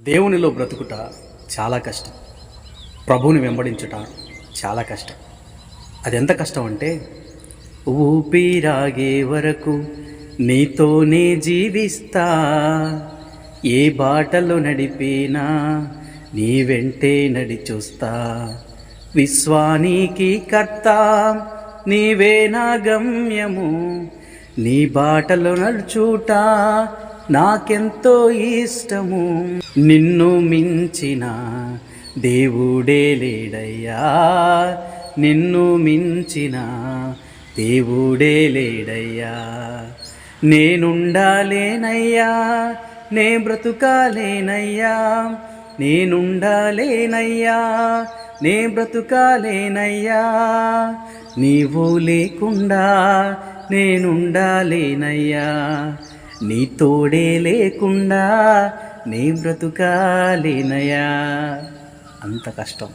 దేవునిలో బ్రతుకుట చాలా కష్టం. ప్రభువుని వెంబడించుట చాలా కష్టం. అది ఎంత కష్టం అంటే, ఊపిరాగే వరకు నీతోనే జీవిస్తా, ఏ బాటలో నడిపినా నీ వెంటే నడిచొస్తా, విశ్వానికి కర్త నీవే నా గమ్యము, నీ బాటలో నడుచుట నాకెంతో ఇష్టము. నిన్ను మించిన దేవుడే లేడయ్యా, నిన్ను మించిన దేవుడే లేడయ్యా. నేనుండాలేనయ్యా, నే బ్రతుకాలేనయ్యా, నేనుండాలేనయ్యా, నే బ్రతుకాలేనయ్యా. నీవు లేకుండా నేనుండాలేనయ్యా, నీ తోడే లేకుండా నీ బ్రతుకాలేనయ్యా. అంత కష్టం.